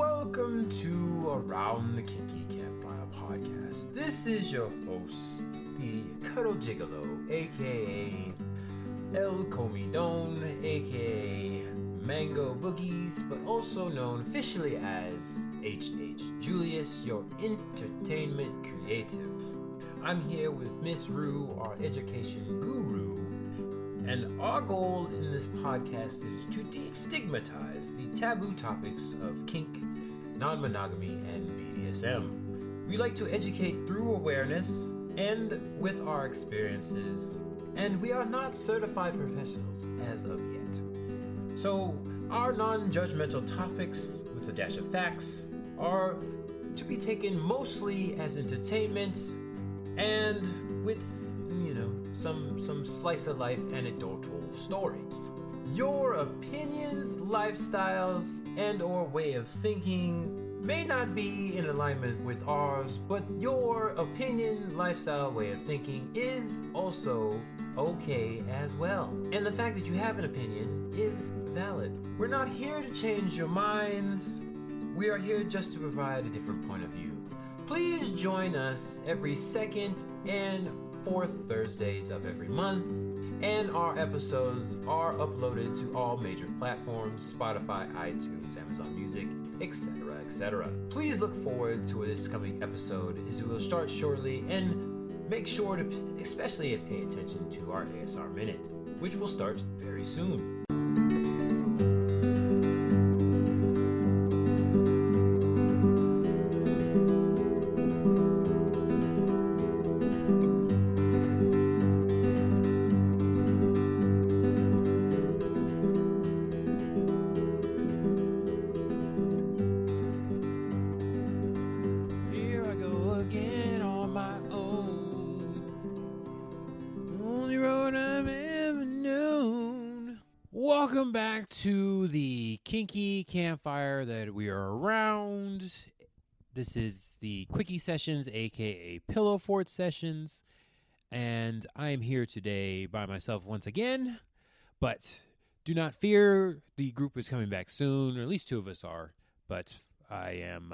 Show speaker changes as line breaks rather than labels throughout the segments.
Welcome to Around the Kinky Campfire podcast. This is your host, the Cuddle Gigolo, aka El Comidon, aka Mango Boogies, but also known officially as HH Julius, your entertainment creative. I'm here with Miss Rue, our education guru, and our goal in this podcast is to destigmatize the taboo topics of kink, non-monogamy, and BDSM. We like to educate through awareness and with our experiences, and we are not certified professionals as of yet. So our non-judgmental topics, with a dash of facts, are to be taken mostly as entertainment and with, some slice of life anecdotal stories. Your opinions, lifestyles, and or way of thinking may not be in alignment with ours, but your opinion, lifestyle, way of thinking is also okay as well. And the fact that you have an opinion is valid. We're not here to change your minds. We are here just to provide a different point of view. Please join us every second and fourth Thursdays of every month, and our episodes are uploaded to all major platforms: Spotify, iTunes, Amazon Music, etc., etc. Please look forward to this coming episode, as we will start shortly, and make sure to especially pay attention to our ASR Minute, which will start very soon. Welcome back to the Kinky Campfire that we are around. This is the Quickie Sessions, aka Pillow Fort Sessions, and I am here today by myself once again, but do not fear, the group is coming back soon, or at least two of us are, but I am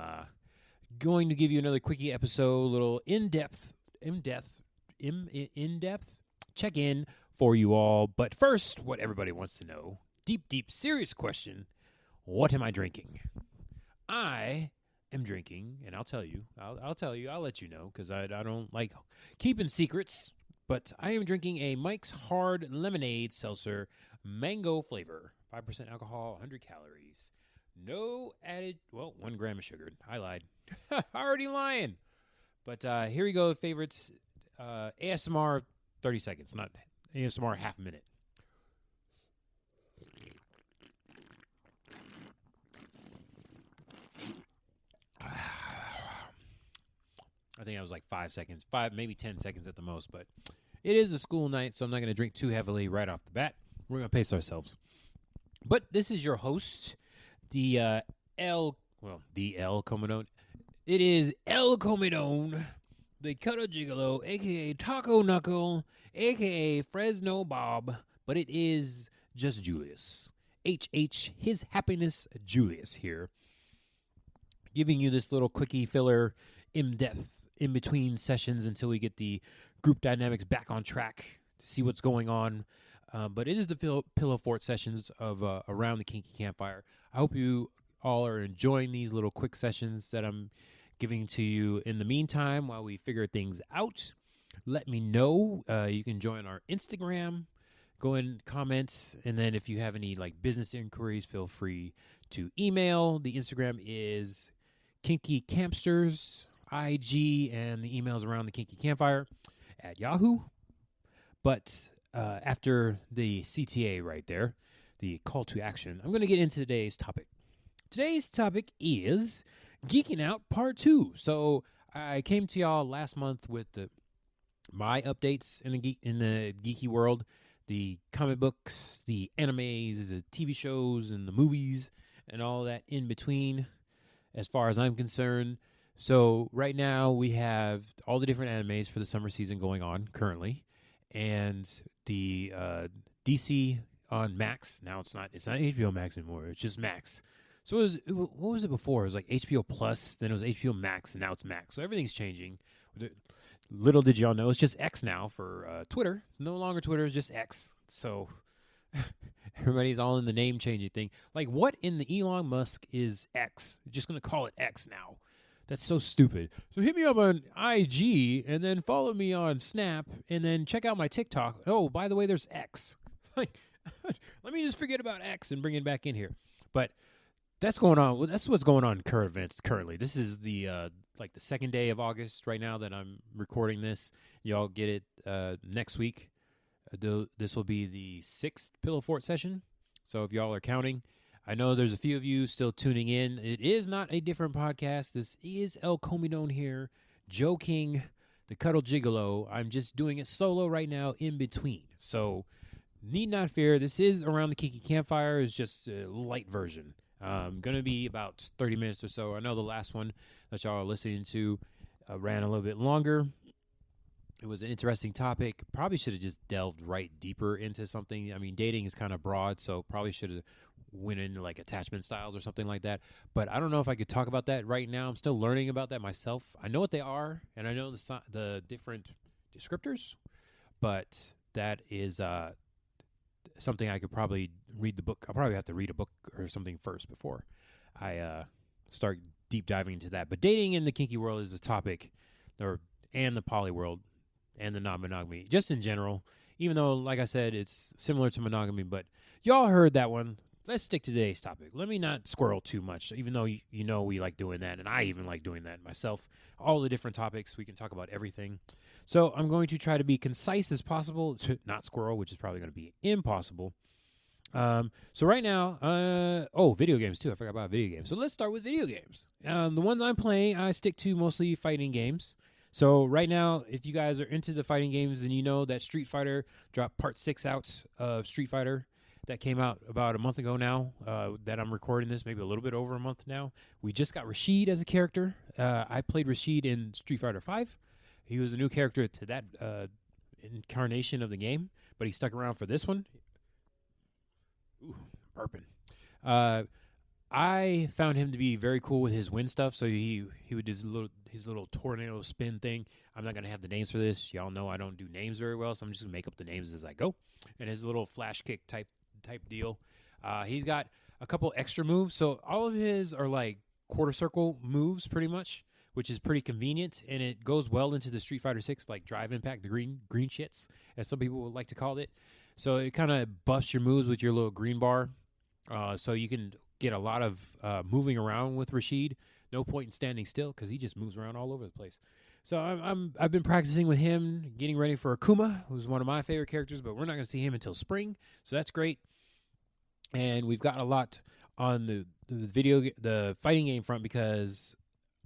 going to give you another Quickie episode, a little in-depth check-in for you all. But first, what everybody wants to know, deep, serious question: what am I drinking? I am drinking, and I'll tell you, I'll let you know, because I don't like keeping secrets, but I am drinking a Mike's Hard Lemonade Seltzer, mango flavor, 5% alcohol, 100 calories, no added, 1 gram of sugar. I lied. Already lying. But here we go, favorites. ASMR 30 seconds, not ASMR half a minute. I think I was like 5 seconds, maybe 10 seconds at the most, but it is a school night, so I'm not going to drink too heavily right off the bat. We're going to pace ourselves. But this is your host, the El Comidone. It is El Comidone, the Cuddle Gigolo, a.k.a. Taco Knuckle, a.k.a. Fresno Bob, but it is just Julius. HH, His Happiness Julius here, giving you this little quickie filler in-depth, in-between sessions until we get the group dynamics back on track to see what's going on. But it is the Pillow Fort sessions of Around the Kinky Campfire. I hope you all are enjoying these little quick sessions that I'm giving to you. In the meantime, while we figure things out, let me know. You can join our Instagram, go in comments, and then if you have any business inquiries, feel free to email. The Instagram is Kinky Campsters IG, and the email is Around the Kinky Campfire at Yahoo. But after the CTA right there, the call to action, I'm going to get into today's topic. Today's topic is Geeking Out Part 2. So I came to y'all last month with my updates in the geeky world, the comic books, the animes, the TV shows, and the movies, and all that in between, as far as I'm concerned. So right now we have all the different animes for the summer season going on currently, and the DC on Max. Now it's not HBO Max anymore. It's just Max.
So what was it before? It was like HBO Plus, then it was HBO Max, and now it's Max. So everything's changing. Little did y'all know, it's just X now for Twitter. No longer Twitter, it's just X. So everybody's all in the name changing thing. Like, what in the Elon Musk is X? Just going to call it X now. That's so stupid. So hit me up on IG, and then follow me on Snap, and then check out my TikTok. Oh, by the way, there's X. Like, let me just forget about X and bring it back in here. But that's going on. Well, that's what's going on in current events currently. This is the like the second day of August right now that I'm recording this. Y'all get it next week. This will be the 6th Pillow Fort session. So if y'all are counting, I know there's a few of you still tuning in. It is not a different podcast. This is El Comidone here, Geeking, the Cuddle Gigolo. I'm just doing it solo right now in between. So need not fear. This is Around the Kinky Campfire. It's just a light version. Going to be about 30 minutes or so. I know the last one that y'all are listening to ran a little bit longer. It was an interesting topic. Probably should have just delved right deeper into something. I mean, dating is kind of broad, so probably should have went into like attachment styles or something like that. But I don't know if I could talk about that right now. I'm still learning about that myself. I know what they are, and I know the different descriptors, but that is something I could probably read the book. I'll probably have to read a book or something first before I start deep diving into that. But dating in the kinky world is the topic, and the poly world, and the non-monogamy, just in general. Even though, like I said, it's similar to monogamy, but y'all heard that one. Let's stick to today's topic. Let me not squirrel too much, even though you know we like doing that, and I even like doing that myself. All the different topics, we can talk about everything. So I'm going to try to be concise as possible, to not squirrel, which is probably going to be impossible. So right now, video games too. I forgot about video games. So let's start with video games. The ones I'm playing, I stick to mostly fighting games. So right now, if you guys are into the fighting games, then you know that Street Fighter dropped part 6 out of Street Fighter. That came out about a month ago now that I'm recording this, maybe a little bit over a month now. We just got Rashid as a character. I played Rashid in Street Fighter 5. He was a new character to that incarnation of the game, but he stuck around for this one. Ooh, burping. I found him to be very cool with his wind stuff, so he would do his little tornado spin thing. I'm not going to have the names for this. Y'all know I don't do names very well, so I'm just going to make up the names as I go. And his little flash kick type deal. He's got a couple extra moves, so all of his are like quarter circle moves pretty much, which is pretty convenient, and it goes well into the Street Fighter 6 like drive impact, the green shits, as some people would like to call it. So it kind of buffs your moves with your little green bar, so you can get a lot of moving around with Rashid. No point in standing still because he just moves around all over the place. So I've been practicing with him, getting ready for Akuma, who's one of my favorite characters, but we're not going to see him until spring, so that's great. And we've got a lot on the fighting game front because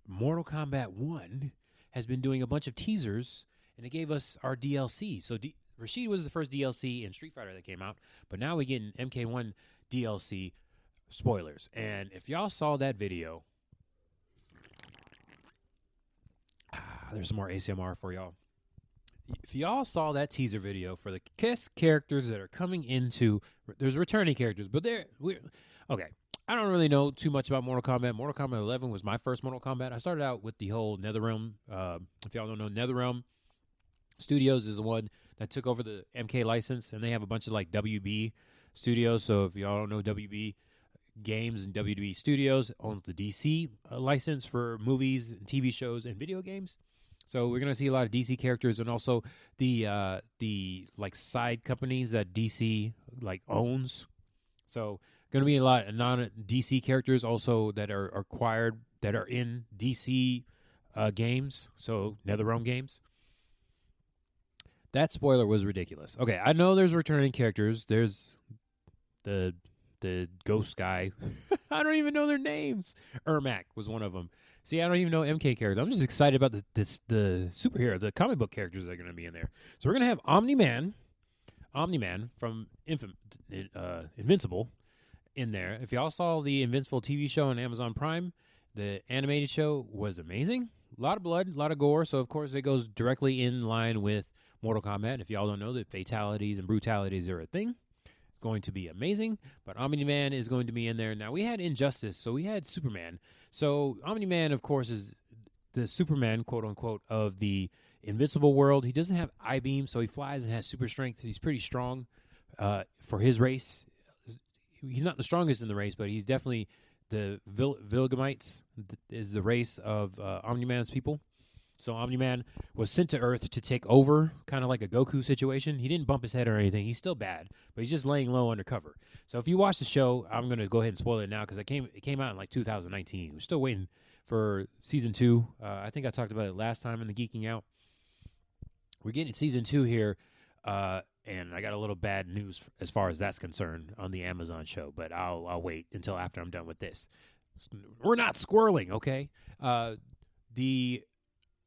Mortal Kombat 1 has been doing a bunch of teasers, and it gave us our DLC. So Rashid was the first DLC in Street Fighter that came out, but now we get an MK1 DLC spoilers. And if y'all saw that video, there's some more ASMR for y'all. If y'all saw that teaser video for the KISS characters that are coming into, there's returning characters, but okay. I don't really know too much about Mortal Kombat. Mortal Kombat 11 was my first Mortal Kombat. I started out with the whole NetherRealm. If y'all don't know, NetherRealm Studios is the one that took over the MK license, and they have a bunch of like WB studios. So if y'all don't know, WB Games and WB Studios owns the DC license for movies and TV shows and video games. So we're going to see a lot of DC characters, and also the like side companies that DC like owns. So going to be a lot of non-DC characters also that are acquired, that are in DC games, so NetherRealm games. That spoiler was ridiculous. Okay, I know there's returning characters. There's the ghost guy. I don't even know their names. Ermac was one of them. See, I don't even know MK characters. I'm just excited about the superhero, the comic book characters that are going to be in there. So we're going to have Omni-Man from Invincible in there. If y'all saw the Invincible TV show on Amazon Prime, the animated show was amazing. A lot of blood, a lot of gore. So, of course, it goes directly in line with Mortal Kombat. If y'all don't know that fatalities and brutalities are a thing, going to be amazing, but Omni-Man is going to be in there. Now, we had Injustice, so we had Superman. So Omni-Man, of course, is the Superman, quote-unquote, of the Invincible world. He doesn't have I-beam, so he flies and has super strength. He's pretty strong for his race. He's not the strongest in the race, but he's definitely the Vilgamites is the race of Omni-Man's people. So Omni-Man was sent to Earth to take over, kind of like a Goku situation. He didn't bump his head or anything. He's still bad, but he's just laying low undercover. So if you watch the show, I'm going to go ahead and spoil it now because it came out in like 2019. We're still waiting for season 2. I think I talked about it last time in the Geeking Out. We're getting season 2 here, and I got a little bad news as far as that's concerned on the Amazon show, but I'll wait until after I'm done with this. We're not squirreling, okay? The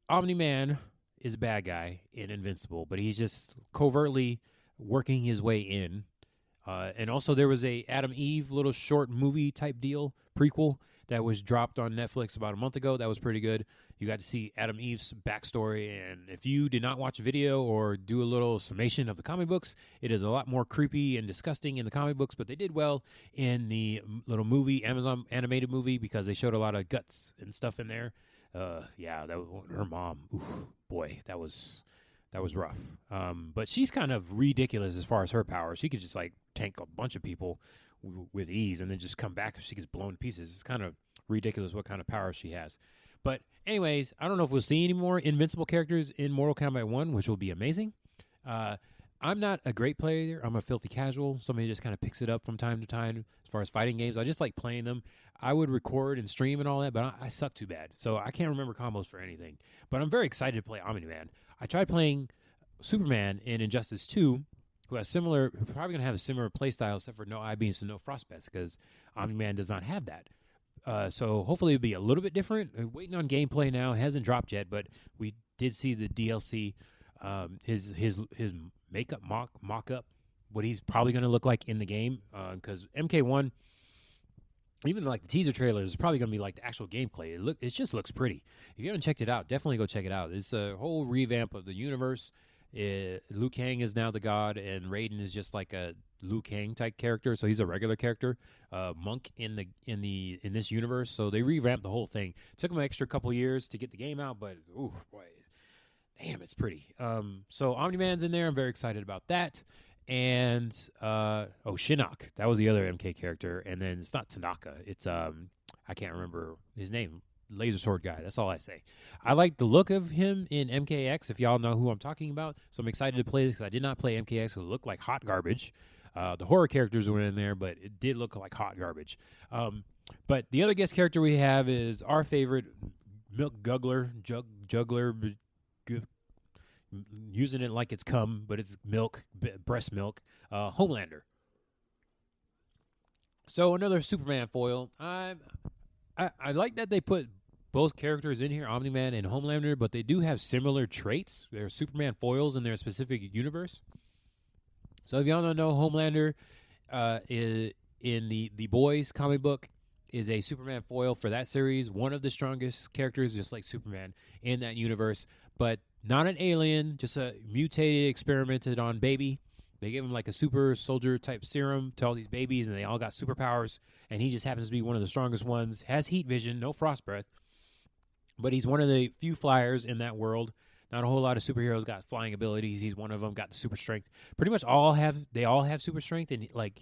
Omni-Man is a bad guy in Invincible, but he's just covertly working his way in. And also there was a Adam Eve little short movie type deal, prequel, that was dropped on Netflix about a month ago. That was pretty good. You got to see Adam Eve's backstory, and if you did not watch a video or do a little summation of the comic books, it is a lot more creepy and disgusting in the comic books, but they did well in the little movie, Amazon animated movie, because they showed a lot of guts and stuff in there. Yeah, that was her mom. Oof, boy, that was rough. But she's kind of ridiculous as far as her power. She could just like tank a bunch of people with ease and then just come back if she gets blown to pieces. It's kind of ridiculous what kind of power she has. But anyways, I don't know if we'll see any more Invincible characters in Mortal Kombat 1, which will be amazing. I'm not a great player. I'm a filthy casual. Somebody just kind of picks it up from time to time as far as fighting games. I just like playing them. I would record and stream and all that, but I suck too bad. So I can't remember combos for anything. But I'm very excited to play Omni-Man. I tried playing Superman in Injustice 2, who has probably going to have a similar play style except for no I-beams and no frostbites because Omni-Man does not have that. So hopefully it'll be a little bit different. Waiting on gameplay now. It hasn't dropped yet, but we did see the DLC, his makeup mock-up, what he's probably going to look like in the game, because MK1, even like the teaser trailer, is probably going to be like the actual gameplay. It just looks pretty. If you haven't checked it out, definitely go check it out. It's a whole revamp of the universe. Liu Kang is now the god, and Raiden is just like a Liu Kang type character, so he's a regular character, monk in this universe. So they revamped the whole thing. It took them an extra couple years to get the game out, but ooh boy, damn, it's pretty. So Omni-Man's in there. I'm very excited about that. And Shinnok, that was the other MK character, and then it's not Tanaka. It's I can't remember his name. Laser sword guy. That's all I say. I like the look of him in MKX, if y'all know who I'm talking about. So I'm excited to play this because I did not play MKX. It looked like hot garbage. The horror characters were in there, but it did look like hot garbage. But the other guest character we have is our favorite milk juggler, using it like it's cum, but it's milk, breast milk, Homelander. So another Superman foil. I like that they put both characters in here, Omni-Man and Homelander, but they do have similar traits. They're Superman foils in their specific universe. So if y'all don't know, Homelander is in the Boys comic book is a Superman foil for that series. One of the strongest characters, just like Superman, in that universe, but not an alien, just a mutated, experimented on baby. They gave him like a super soldier type serum to all these babies, and they all got superpowers. And he just happens to be one of the strongest ones. Has heat vision, no frost breath, but he's one of the few flyers in that world. Not a whole lot of superheroes got flying abilities. He's one of them. Got the super strength. Pretty much all have super strength and like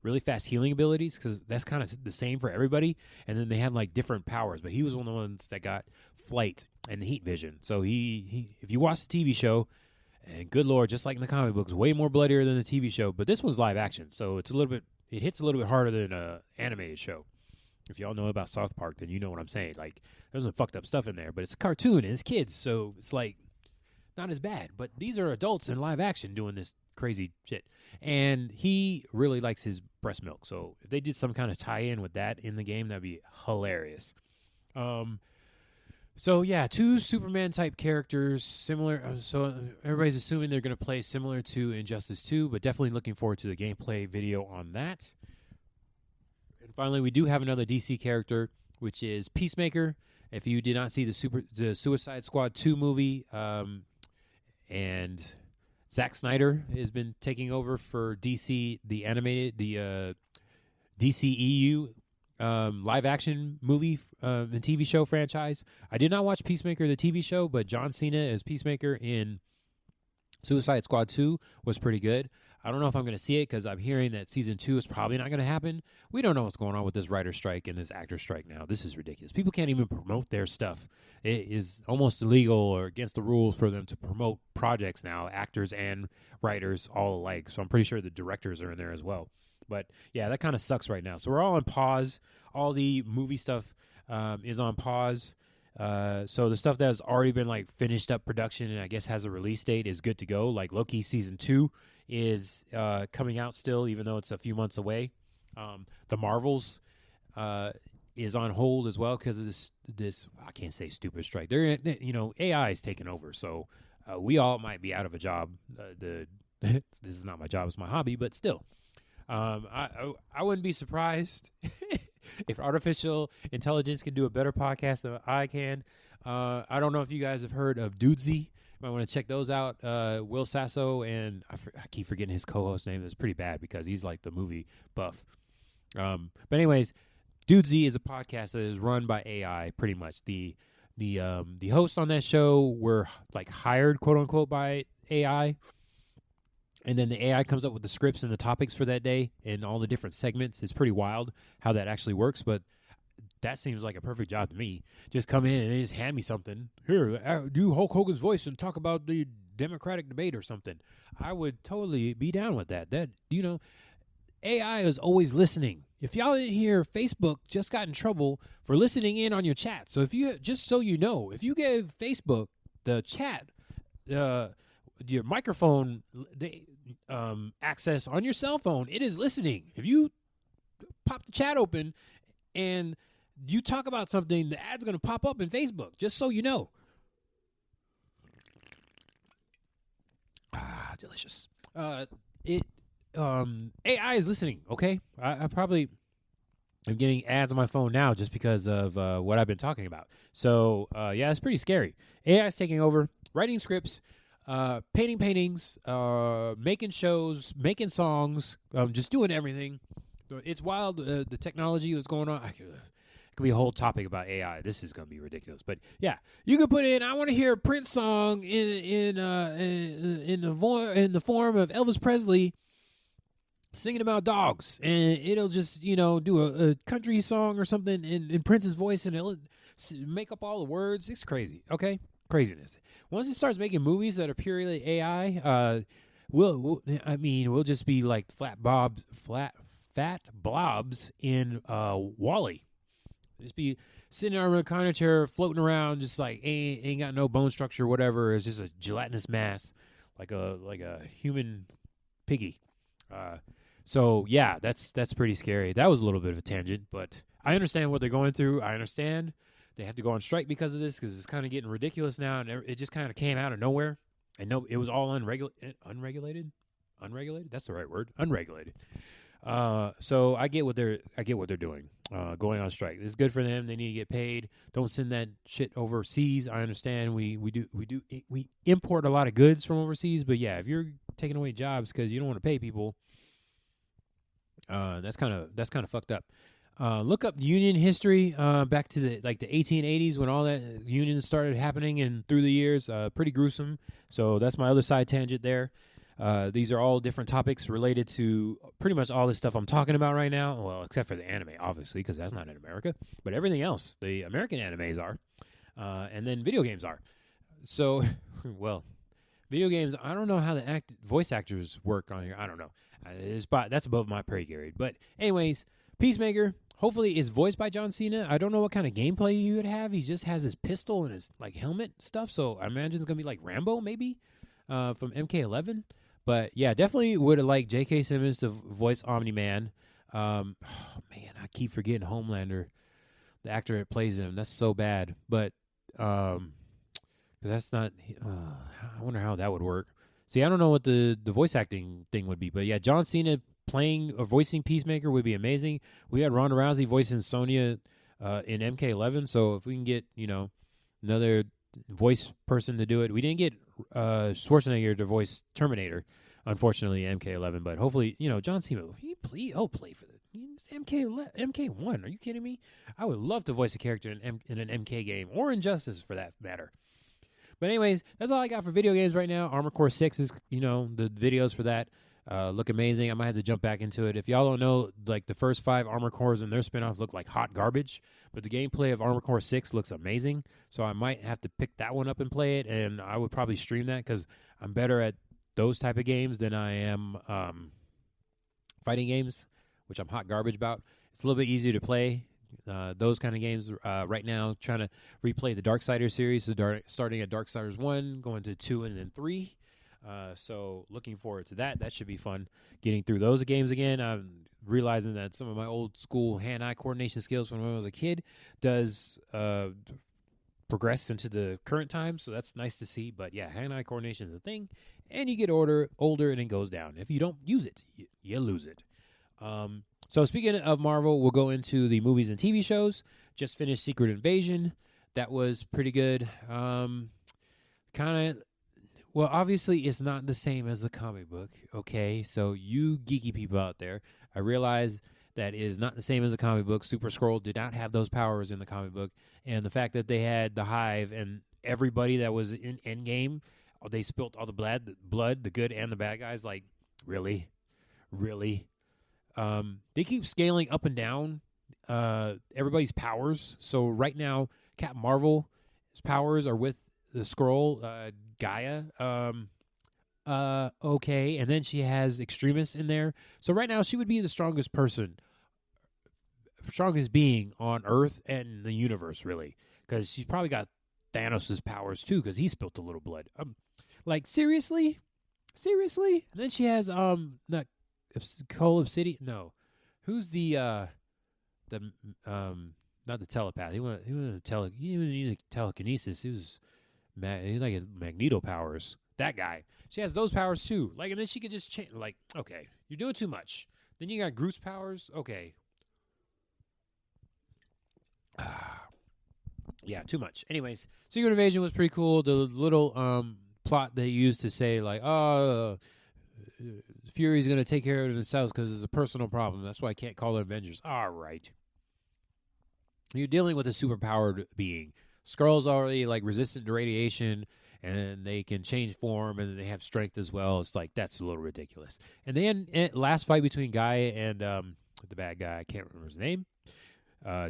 really fast healing abilities because that's kind of the same for everybody. And then they have like different powers. But he was one of the ones that got flight and heat vision. So he if you watch the TV show. And good Lord, just like in the comic books, way more bloodier than the TV show. But this was live action, so it hits a little bit harder than an animated show. If y'all know about South Park, then you know what I'm saying. Like, there's some fucked up stuff in there, but it's a cartoon and it's kids, so it's like not as bad. But these are adults in live action doing this crazy shit. And he really likes his breast milk. So if they did some kind of tie-in with that in the game, that'd be hilarious. So, yeah, two Superman-type characters, similar. So everybody's assuming they're going to play similar to Injustice 2, but definitely looking forward to the gameplay video on that. And finally, we do have another DC character, which is Peacemaker. If you did not see the Suicide Squad 2 movie, and Zack Snyder has been taking over for DC, the animated, the DCEU live action movie and TV show franchise. I did not watch Peacemaker, the TV show, but John Cena as Peacemaker in Suicide Squad 2 was pretty good. I don't know if I'm going to see it because I'm hearing that season 2 is probably not going to happen. We don't know what's going on with this writer strike and this actor strike now. This is ridiculous. People can't even promote their stuff. It is almost illegal or against the rules for them to promote projects now, actors and writers all alike. So I'm pretty sure the directors are in there as well. But yeah, that kind of sucks right now. So we're all on pause. All the movie stuff is on pause. So the stuff that has already been like finished up production and I guess has a release date is good to go. Like Loki season 2 is coming out still, even though it's a few months away. The Marvels is on hold as well because of this I can't say stupid strike. They're AI is taking over, so we all might be out of a job. This is not my job; it's my hobby, but still, I wouldn't be surprised if artificial intelligence can do a better podcast than I can. I don't know if you guys have heard of Dudesy. You might want to check those out. Will Sasso and I keep forgetting his co-host name. It's pretty bad because he's like the movie buff. But anyways, Dudesy is a podcast that is run by AI pretty much. The hosts on that show were like hired, quote unquote, by AI. And then the AI comes up with the scripts and the topics for that day and all the different segments. It's pretty wild how that actually works, but that seems like a perfect job to me. Just come in and they just hand me something. Here, do Hulk Hogan's voice and talk about the Democratic debate or something. I would totally be down with that. AI is always listening. If y'all didn't hear, Facebook just got in trouble for listening in on your chat. So if you, just so you know, if you give Facebook the chat, your microphone access on your cell phone, it is listening. If you pop the chat open and you talk about something, the ad's going to pop up in Facebook, just so you know. Delicious. AI is listening, okay? I probably am getting ads on my phone now just because of what I've been talking about. So, yeah, it's pretty scary. AI is taking over, writing scripts, painting paintings, making shows, making songs, just doing everything. It's wild. The technology was going on. It could be a whole topic about AI. This is going to be ridiculous. But yeah, you could put in, I want to hear a Prince song in the form of Elvis Presley singing about dogs, and it'll just do a country song or something in Prince's voice, and it'll make up all the words. It's crazy. Okay, craziness. Once it starts making movies that are purely AI, we'll just be like fat blobs in Wall-E. Just be sitting on a recliner chair, floating around, just like ain't got no bone structure, whatever. It's just a gelatinous mass, like a human piggy. So yeah, that's pretty scary. That was a little bit of a tangent, but I understand what they're going through. I understand they have to go on strike because of this, because it's kind of getting ridiculous now, and it just kind of came out of nowhere. And no, it was all unregulated. That's the right word. Unregulated. So I get what they're doing. Going on strike. It's good for them. They need to get paid. Don't send that shit overseas. I understand. We import a lot of goods from overseas, but yeah, if you're taking away jobs because you don't want to pay people, that's kind of fucked up. Look up union history back to the 1880s when all that unions started happening, and through the years, pretty gruesome. So that's my other side tangent there. These are all different topics related to pretty much all this stuff I'm talking about right now. Well, except for the anime, obviously, because that's not in America. But everything else, the American animes are, and then video games are. So, well, video games, I don't know how the voice actors work on here. I don't know. That's above my pay grade. But anyways, Peacemaker, hopefully is voiced by John Cena. I don't know what kind of gameplay he would have. He just has his pistol and his helmet stuff. So I imagine it's going to be like Rambo, maybe, from MK11. But yeah, definitely would have liked J.K. Simmons to voice Omni-Man. Man, I keep forgetting Homelander, the actor that plays him. That's so bad. But that's not. I wonder how that would work. See, I don't know what the voice acting thing would be. But yeah, John Cena playing or voicing Peacemaker would be amazing. We had Ronda Rousey voicing Sonya in MK11. So if we can get another voice person to do it. We didn't get Schwarzenegger to voice Terminator. Unfortunately, MK11, but hopefully, John Cena, he'll play for the MK1. Are you kidding me? I would love to voice a character in an MK game or Injustice for that matter. But anyways, that's all I got for video games right now. Armored Core 6 is, the videos for that look amazing. I might have to jump back into it. If y'all don't know, like the first 5 Armored Cores and their spinoffs look like hot garbage, but the gameplay of Armored Core 6 looks amazing. So I might have to pick that one up and play it, and I would probably stream that because I'm better at those type of games than I am fighting games, which I'm hot garbage about. It's a little bit easier to play. Those kind of games right now, trying to replay the Darksiders series, so starting at Darksiders 1, going to 2, and then 3. So looking forward to that. That should be fun, getting through those games again. I'm realizing that some of my old school hand-eye coordination skills from when I was a kid does progress into the current time, so that's nice to see. But yeah, hand-eye coordination is a thing, and you get older and it goes down. If you don't use it, you lose it. So speaking of Marvel, we'll go into the movies and TV shows. Just finished Secret Invasion. That was pretty good. Well, obviously it's not the same as the comic book, okay? So you geeky people out there, I realize that it is not the same as the comic book. Super Skrull did not have those powers in the comic book. And the fact that they had the Hive and everybody that was in Endgame, they spilt all the blood, the good and the bad guys, like, really? Really? They keep scaling up and down everybody's powers. So right now, Captain Marvel's powers are with the Skrull, Gaia. Okay, and then she has Extremis in there. So right now, she would be the strongest being on Earth and the universe, really, because she's probably got Thanos' powers too, because he spilt a little blood. Like seriously. And then she has not Cole Obsidian. No, who's the not the telepath. He was using telekinesis. He was like Magneto powers. That guy. She has those powers too. Like, and then she could just change. Like, okay, you're doing too much. Then you got Groot's powers. Okay. Yeah, too much. Anyways, Secret Invasion was pretty cool. The little plot they used to say like, Fury's going to take care of it himself because it's a personal problem. That's why I can't call it Avengers. All right. You're dealing with a superpowered being. Skrulls already like resistant to radiation, and they can change form, and they have strength as well. It's like, that's a little ridiculous. And then last fight between Guy and the bad guy, I can't remember his name.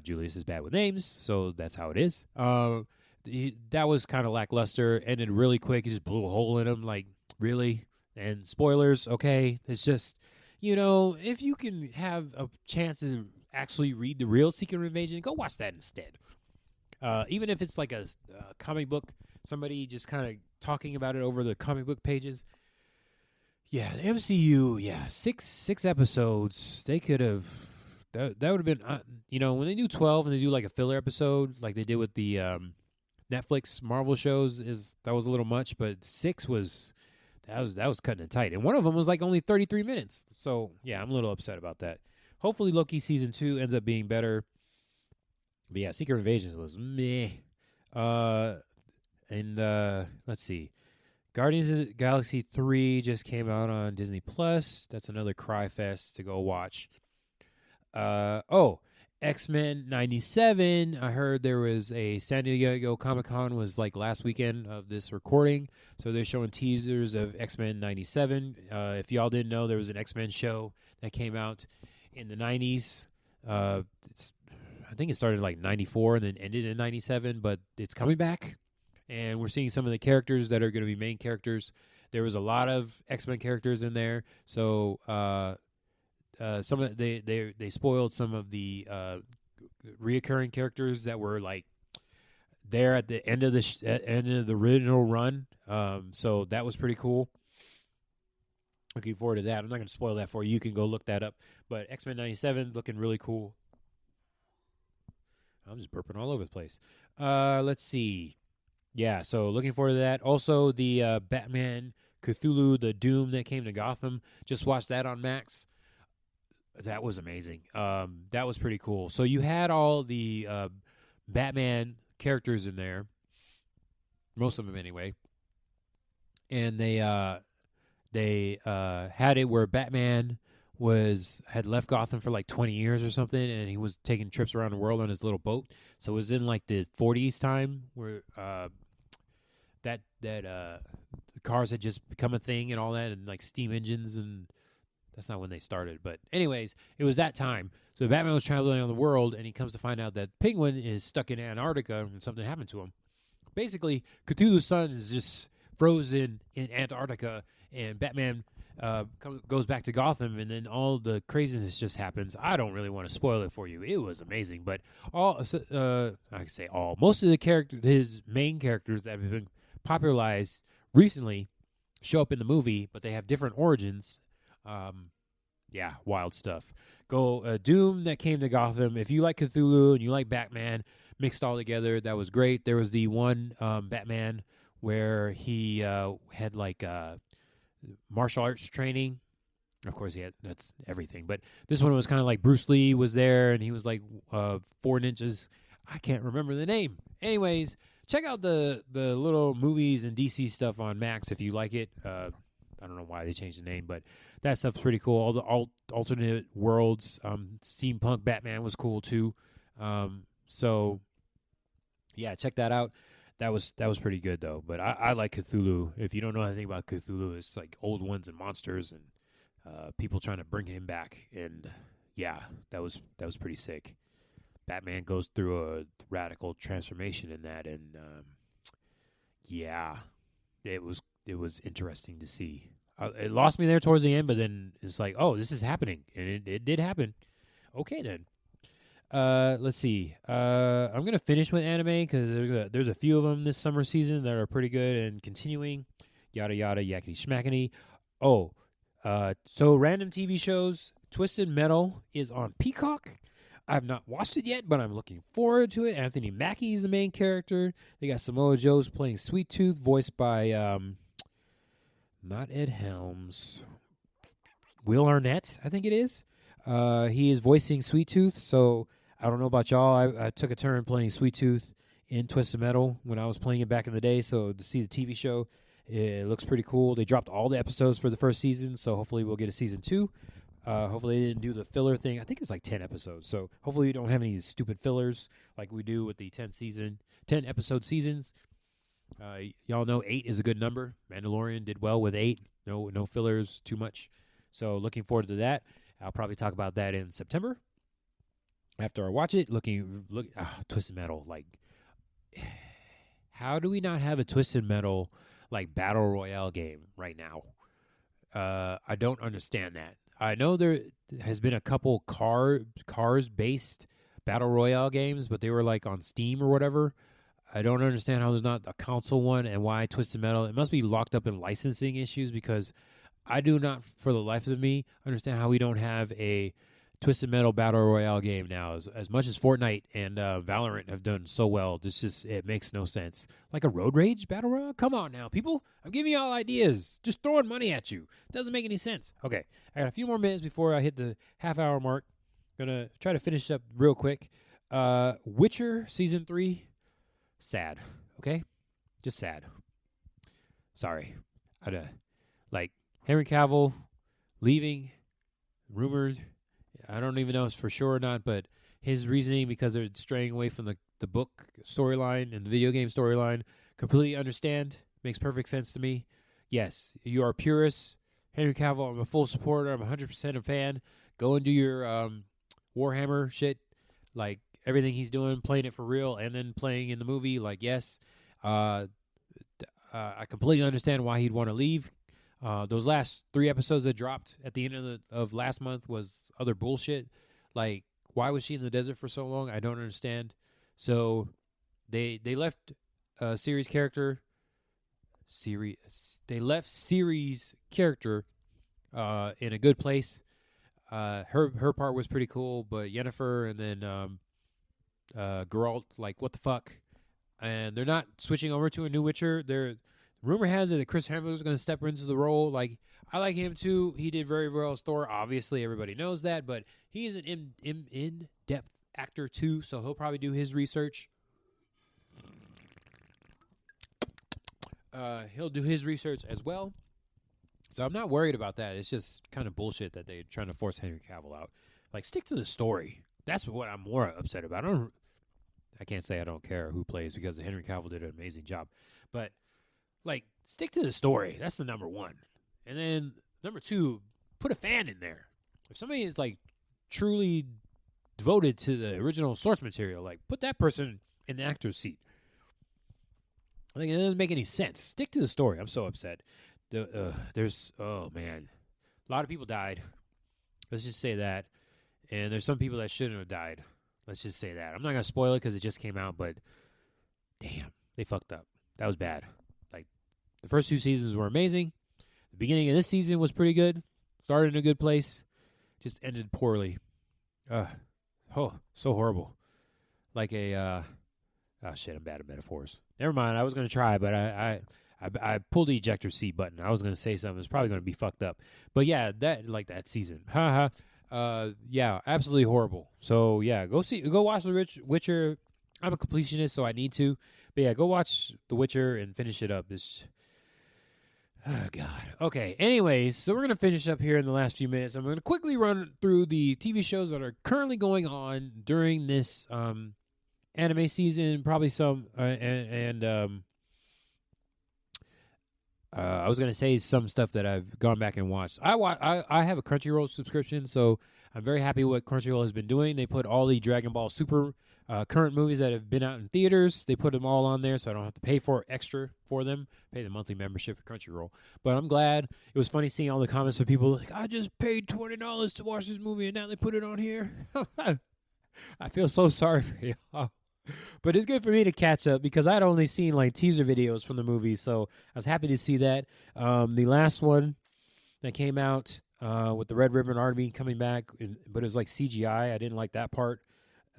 Julius is bad with names, so that's how it is. That was kind of lackluster. Ended really quick. He just blew a hole in him. Like, really? And spoilers, okay. It's just, if you can have a chance to actually read the real Secret Invasion, go watch that instead. Even if it's like a comic book, somebody just kind of talking about it over the comic book pages. Yeah, the MCU, yeah, six episodes. They could have, that would have been, when they do 12 and they do like a filler episode, like they did with the Netflix Marvel shows, that was a little much, but 6 was, that was cutting it tight. And one of them was like only 33 minutes. So, yeah, I'm a little upset about that. Hopefully Loki Season 2 ends up being better. But yeah, Secret Invasion was meh. Let's see. Guardians of the Galaxy 3 just came out on Disney Plus. That's another cry fest to go watch. X-Men 97. I heard there was a San Diego Comic-Con was like last weekend of this recording. So they're showing teasers of X-Men 97. If y'all didn't know, there was an X-Men show that came out in the 90s. I think it started like 94 and then ended in 97, but it's coming back. And we're seeing some of the characters that are going to be main characters. There was a lot of X-Men characters in there. So some of they spoiled some of the reoccurring characters that were like there at the end of the original run. So that was pretty cool. Looking forward to that. I'm not going to spoil that for you. You can go look that up. But X-Men 97 looking really cool. I'm just burping all over the place. Let's see. Yeah, so looking forward to that. Also, the Batman Cthulhu, the Doom that came to Gotham. Just watched that on Max. That was amazing. That was pretty cool. So you had all the Batman characters in there. Most of them anyway. and they had it where Batman had left Gotham for like 20 years or something, and he was taking trips around the world on his little boat. So it was in like the 40s time where the cars had just become a thing and all that, and like steam engines, and that's not when they started. But anyways, it was that time. So Batman was traveling around the world, and he comes to find out that Penguin is stuck in Antarctica and something happened to him. Basically, Cthulhu's son is just frozen in Antarctica, and Batman goes back to Gotham, and then all the craziness just happens. I don't really want to spoil it for you. It was amazing, but I can say all. Most of his main characters that have been popularized recently show up in the movie, but they have different origins. Yeah, wild stuff. Go Doom that came to Gotham. If you like Cthulhu and you like Batman mixed all together, that was great. There was the one Batman where he had like martial arts training. Of course, that's everything. But this one was kind of like Bruce Lee was there, and he was like 4 ninjas. I can't remember the name. Anyways, check out the little movies and DC stuff on Max if you like it. I don't know why they changed the name, but that stuff's pretty cool. All the alternate worlds, steampunk Batman was cool too. So yeah, check that out. That was pretty good though. But I like Cthulhu. If you don't know anything about Cthulhu, it's like old ones and monsters and people trying to bring him back. And yeah, that was pretty sick. Batman goes through a radical transformation in that, and yeah, it was interesting to see. It lost me there towards the end, but then it's like, oh, this is happening, and it did happen. Okay, then. Let's see. I'm gonna finish with anime because there's a few of them this summer season that are pretty good and continuing. Yada yada yakety schmackety. Oh, so random TV shows. Twisted Metal is on Peacock. I've not watched it yet, but I'm looking forward to it. Anthony Mackie is the main character. They got Samoa Joe's playing Sweet Tooth, voiced by not Ed Helms, Will Arnett, I think it is. He is voicing Sweet Tooth, so I don't know about y'all. I took a turn playing Sweet Tooth in Twisted Metal when I was playing it back in the day, so to see the TV show, it looks pretty cool. They dropped all the episodes for the first season, so hopefully we'll get a season 2. Hopefully they didn't do the filler thing. I think it's like 10 episodes, so hopefully we don't have any stupid fillers like we do with the 10 episode seasons. Y'all know 8 is a good number. Mandalorian did well with 8. No fillers too much. So looking forward to that. I'll probably talk about that in September after I watch it. Twisted Metal. Like, how do we not have a Twisted Metal like battle royale game right now? I don't understand that. I know there has been a couple cars based battle royale games, but they were like on Steam or whatever. I don't understand how there's not a console one and why Twisted Metal. It must be locked up in licensing issues because I do not, for the life of me, understand how we don't have a Twisted Metal Battle Royale game now. As much as Fortnite and Valorant have done so well, it makes no sense. Like a Road Rage Battle Royale? Come on now, people. I'm giving y'all ideas. Just throwing money at you. Doesn't make any sense. Okay, I got a few more minutes before I hit the half-hour mark. Gonna try to finish up real quick. Witcher Season 3, sad. Okay? Just sad. Sorry. Henry Cavill leaving, rumored. I don't even know if it's for sure or not, but his reasoning because they're straying away from the book storyline and the video game storyline, completely understand. Makes perfect sense to me. Yes, you are a purist. Henry Cavill, I'm a full supporter. I'm 100% a fan. Go and do your Warhammer shit. Like, everything he's doing, playing it for real, and then playing in the movie. Like, yes, I completely understand why he'd want to leave. Those last 3 episodes that dropped at the end of last month was other bullshit. Like, why was she in the desert for so long? I don't understand. So they left Ciri's character. They left Ciri's character in a good place. Her part was pretty cool, but Yennefer and then Geralt, like, what the fuck? And they're not switching over to a new Witcher. Rumor has it that Chris Hemsworth is going to step into the role. Like, I like him too. He did very well as Thor. Obviously, everybody knows that, but he is an in-depth actor too, so he'll probably do his research. he'll do his research as well. So I'm not worried about that. It's just kind of bullshit that they're trying to force Henry Cavill out. Like, stick to the story. That's what I'm more upset about. I can't say I don't care who plays because Henry Cavill did an amazing job. But, like, stick to the story. That's the number one. And then number two, put a fan in there. If somebody is, like, truly devoted to the original source material, like, put that person in the actor's seat. Like, it doesn't make any sense. Stick to the story. I'm so upset. Oh, man. A lot of people died. Let's just say that. And there's some people that shouldn't have died. Let's just say that. I'm not going to spoil it because it just came out, but damn, they fucked up. That was bad. Like, the first 2 seasons were amazing. The beginning of this season was pretty good. Started in a good place. Just ended poorly. So horrible. Like oh shit, I'm bad at metaphors. Never mind, I was going to try, but I pulled the ejector seat button. I was going to say something. It's probably going to be fucked up. But yeah, that season. Yeah, absolutely horrible. So yeah, go watch The Witcher. I'm a completionist, so I need to. But yeah, go watch The Witcher and finish it up. Oh, God. Okay, anyways, so we're going to finish up here in the last few minutes. I'm going to quickly run through the TV shows that are currently going on during this anime season, probably some, I was going to say some stuff that I've gone back and watched. I have a Crunchyroll subscription, so I'm very happy with what Crunchyroll has been doing. They put all the Dragon Ball Super current movies that have been out in theaters. They put them all on there, so I don't have to pay extra for them. Pay the monthly membership for Crunchyroll. But I'm glad. It was funny seeing all the comments of people like, I just paid $20 to watch this movie, and now they put it on here. I feel so sorry for y'all. But it's good for me to catch up because I'd only seen like teaser videos from the movie, so I was happy to see that. The last one that came out with the Red Ribbon Army coming back, but it was like CGI. I didn't like that part.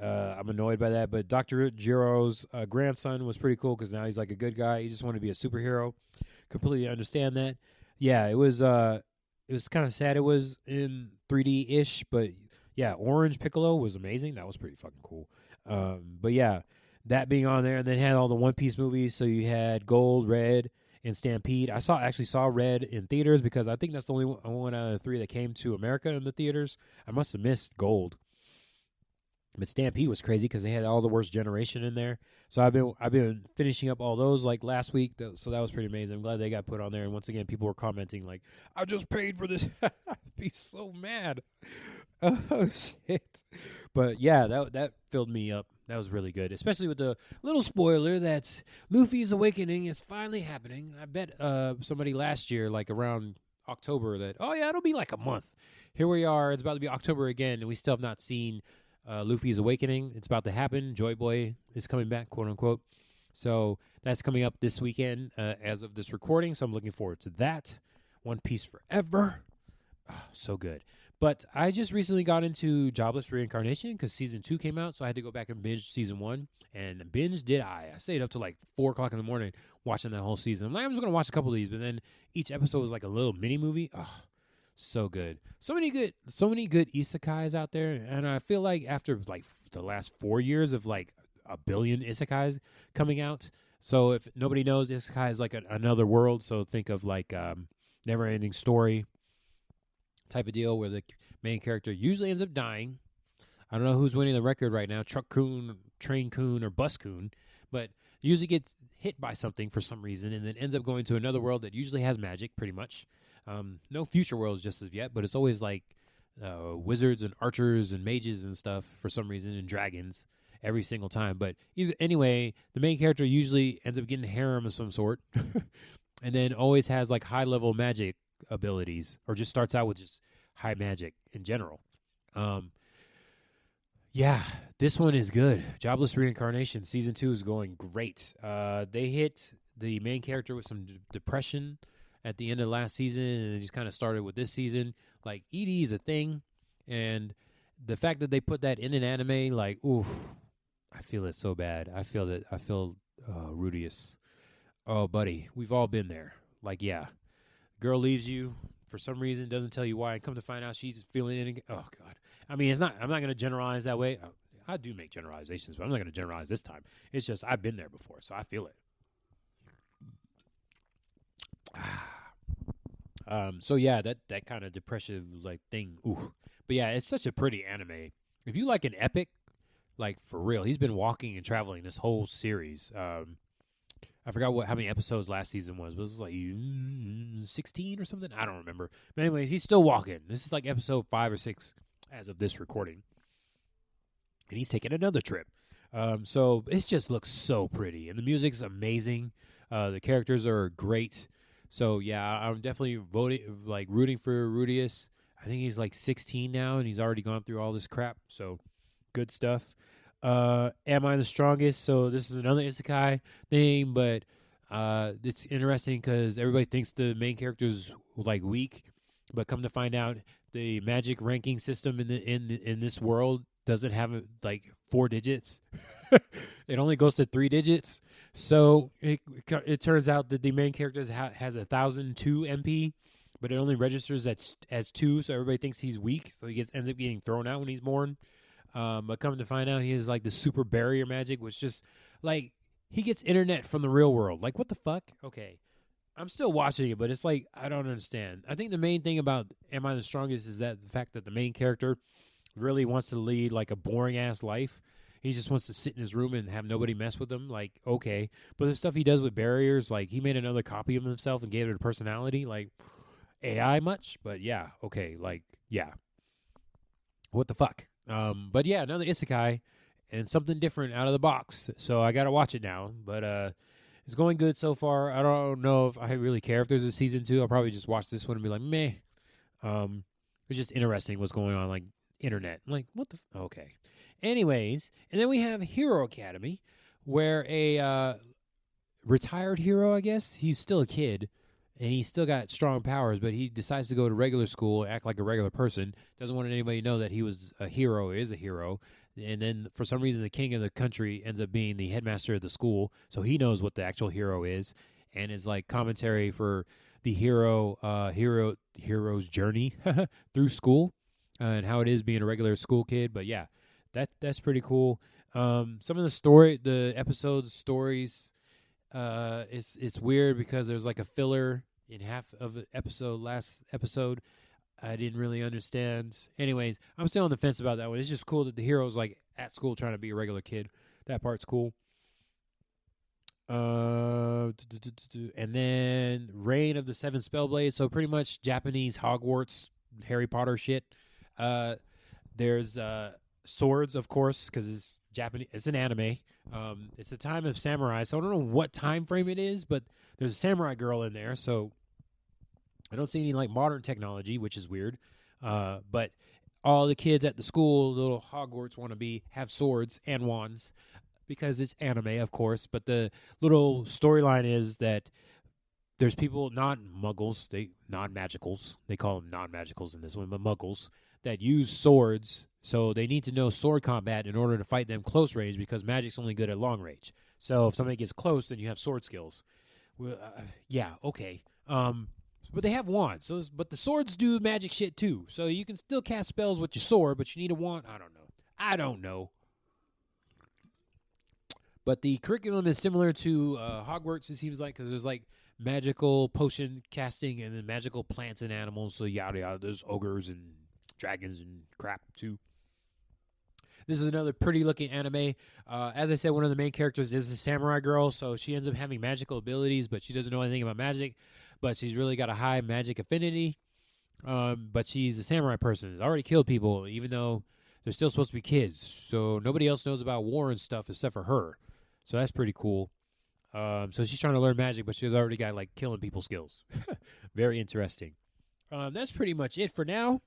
I'm annoyed by that. But Dr. Jiro's grandson was pretty cool because now he's like a good guy. He just wanted to be a superhero. Completely understand that. Yeah, it was kind of sad. It was in 3D-ish, but yeah, Orange Piccolo was amazing. That was pretty fucking cool. But yeah, that being on there, and then had all the One Piece movies. So you had Gold, Red, and Stampede. I actually saw Red in theaters because I think that's the only one out of the 3 that came to America in the theaters. I must have missed Gold, but Stampede was crazy because they had all the Worst Generation in there. So I've been finishing up all those like last week. So that was pretty amazing. I'm glad they got put on there. And once again, people were commenting like, "I just paid for this." I'd be so mad. Oh shit! But yeah, that filled me up. That was really good, especially with the little spoiler that Luffy's awakening is finally happening. I bet somebody last year, like around October, that it'll be like a month. Here we are. It's about to be October again, and we still have not seen Luffy's awakening. It's about to happen. Joy Boy is coming back, quote unquote. So that's coming up this weekend as of this recording. So I'm looking forward to that. One Piece Forever. Oh, so good. But I just recently got into Jobless Reincarnation because Season 2 came out, so I had to go back and binge Season 1. And binge did I. I stayed up to like 4 o'clock in the morning watching that whole season. I'm like, I'm just going to watch a couple of these, but then each episode was like a little mini-movie. Oh, so good. So many good isekais out there, and I feel like after like the last 4 years of like a billion isekais coming out, so if nobody knows, isekai is like another world, so think of like Never-Ending Story type of deal where the main character usually ends up dying. I don't know who's winning the record right now, Truck Coon, Train Coon, or Bus Coon, but usually gets hit by something for some reason and then ends up going to another world that usually has magic, pretty much. No future worlds just as yet, but it's always like wizards and archers and mages and stuff for some reason, and dragons every single time. But anyway, the main character usually ends up getting a harem of some sort and then always has like high-level magic abilities, or just starts out with just high magic in general. Yeah, this one is good. Jobless Reincarnation Season 2 is going great. They hit the main character with some depression at the end of last season, and it just kind of started with this season. Like, ED is a thing, and the fact that they put that in an anime, like, oof, I feel it so bad. I feel Rudius. Oh, buddy, we've all been there. Like, yeah. Girl leaves you for some reason, doesn't tell you why, and come to find out she's feeling it again. Oh, God. I mean, I'm not going to generalize that way. I do make generalizations, but I'm not going to generalize this time. It's just I've been there before, so I feel it. So yeah, that kind of depressive like thing. Ooh. But yeah, it's such a pretty anime. If you like an epic, like for real, he's been walking and traveling this whole series. I forgot how many episodes last season was. But it was like 16 or something. I don't remember. But anyways, he's still walking. This is like episode 5 or 6 as of this recording, and he's taking another trip. So it just looks so pretty, and the music's amazing. The characters are great. So yeah, I'm definitely rooting for Rudius. I think he's like 16 now, and he's already gone through all this crap. So good stuff. Am I the strongest? So this is another isekai thing, but it's interesting because everybody thinks the main character is like weak, but come to find out, the magic ranking system in this world doesn't have like 4 digits. It only goes to 3 digits. So it turns out that the main character has 1,002 MP, but it only registers as 2. So everybody thinks he's weak. So he ends up getting thrown out when he's born. But come to find out, he has like the super barrier magic, which just like he gets internet from the real world. Like, what the fuck? Okay. I'm still watching it, but it's like, I don't understand. I think the main thing about Am I the Strongest is that the fact that the main character really wants to lead like a boring ass life. He just wants to sit in his room and have nobody mess with him. Like, okay. But the stuff he does with barriers, like he made another copy of himself and gave it a personality. Like, AI much? But yeah, okay. Like, yeah. What the fuck? But yeah, another isekai and something different out of the box. So I got to watch it now. But it's going good so far. I don't know if I really care if there's a season 2. I'll probably just watch this one and be like, meh. It's just interesting what's going on, like internet. I'm like, what the? Okay. Anyways, and then we have Hero Academy, where a retired hero, I guess, he's still a kid, and he's still got strong powers, but he decides to go to regular school, act like a regular person, doesn't want anybody to know that he was a hero, is a hero, and then for some reason the king of the country ends up being the headmaster of the school, so he knows what the actual hero is, and is like commentary for the hero's journey through school, and how it is being a regular school kid. But yeah, that's pretty cool. Some of the episode stories, it's weird because there's like a filler in half of the last episode. I didn't really understand. Anyways, I'm still on the fence about that one. It's just cool that the hero's like at school trying to be a regular kid. That part's cool. And then Reign of the Seven Spellblades. So pretty much Japanese Hogwarts, Harry Potter shit. There's swords, of course, because it's Japanese. It's an anime. It's a time of samurai, so I don't know what time frame it is, but there's a samurai girl in there, so I don't see any like modern technology, which is weird. But all the kids at the school, little Hogwarts wannabe, have swords and wands because it's anime, of course. But the little storyline is that there's people, not muggles, non-magicals. They call them non-magicals in this one, but muggles that use swords. So they need to know sword combat in order to fight them close range because magic's only good at long range. So if somebody gets close, then you have sword skills. Well, yeah, okay. But they have wands. But the swords do magic shit too. So you can still cast spells with your sword, but you need a wand. I don't know. But the curriculum is similar to Hogwarts, it seems like, because there's like magical potion casting and then magical plants and animals. So yada yada. There's ogres and dragons and crap too. This is another pretty looking anime. As I said, one of the main characters is a samurai girl, so she ends up having magical abilities, but she doesn't know anything about magic. But she's really got a high magic affinity. But she's a samurai person. Has already killed people, even though they're still supposed to be kids. So nobody else knows about war and stuff except for her. So that's pretty cool. So she's trying to learn magic, but she's already got like killing people skills. Very interesting. That's pretty much it for now.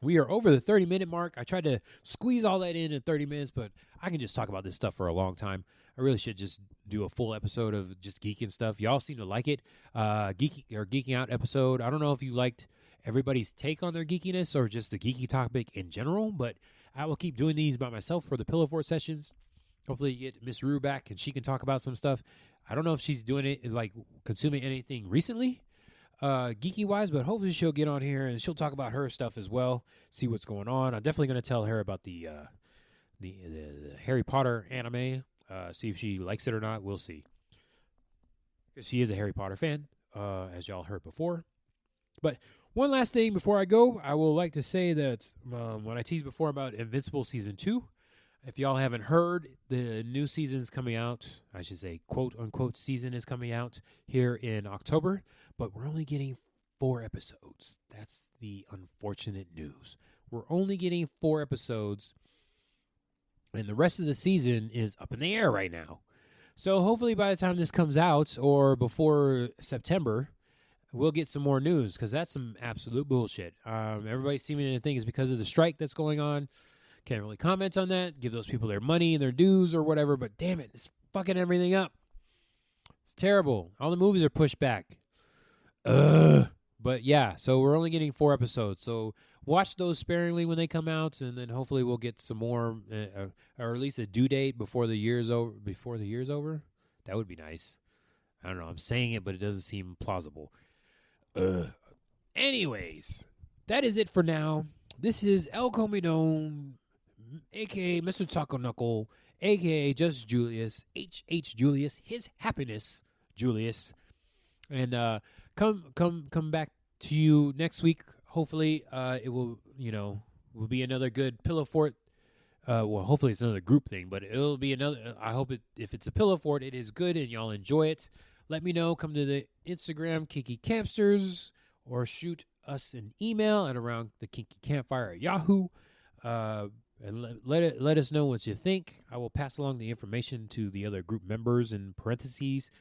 We are over the 30-minute mark. I tried to squeeze all that in 30 minutes, but I can just talk about this stuff for a long time. I really should just do a full episode of just geeking stuff. Y'all seem to like it. Geeking out episode. I don't know if you liked everybody's take on their geekiness or just the geeky topic in general, but I will keep doing these by myself for the Pillow Fort sessions. Hopefully you get Miss Rue back and she can talk about some stuff. I don't know if she's doing it, like consuming anything recently. Geeky wise, but hopefully she'll get on here and she'll talk about her stuff as well, see what's going on. I'm definitely going to tell her about the Harry Potter anime, see if she likes it or not. We'll see, because she is a Harry Potter fan, as y'all heard before. But one last thing before I go, I will like to say that when I teased before about Invincible Season 2, if y'all haven't heard, the new season is coming out. I should say, quote-unquote, season is coming out here in October. But we're only getting 4 episodes. That's the unfortunate news. We're only getting 4 episodes. And the rest of the season is up in the air right now. So hopefully by the time this comes out or before September, we'll get some more news because that's some absolute bullshit. Everybody's seeming to think it's because of the strike that's going on. Can't really comment on that. Give those people their money and their dues or whatever. But damn it, it's fucking everything up. It's terrible. All the movies are pushed back. But yeah, so we're only getting 4 episodes. So watch those sparingly when they come out, and then hopefully we'll get some more, or at least a due date before the year's over. Before the year's over, that would be nice. I don't know. I'm saying it, but it doesn't seem plausible. Anyways, that is it for now. This is El Comidon, a.k.a. Mr. Taco Knuckle, a.k.a. Just Julius, H.H. Julius, His Happiness Julius. And come back to you next week. Hopefully, it will be another good pillow fort. Well, hopefully it's another group thing, but it'll be another. I hope if it's a pillow fort, it is good and y'all enjoy it. Let me know. Come to the Instagram, Kinky Campsters, or shoot us an email at aroundthekinkykampfire at Yahoo. And let us know what you think. I will pass along the information to the other group members in parentheses,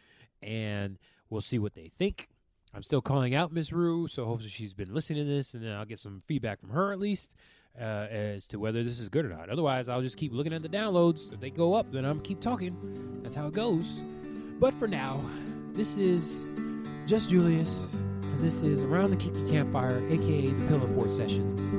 and we'll see what they think. I'm still calling out Miss Rue, so hopefully she's been listening to this, and then I'll get some feedback from her at least as to whether this is good or not. Otherwise, I'll just keep looking at the downloads. If they go up, then I'll keep talking. That's how it goes. But for now, this is Just Julius, and this is Around the Kinky Campfire, a.k.a. the Pillow Fort Sessions.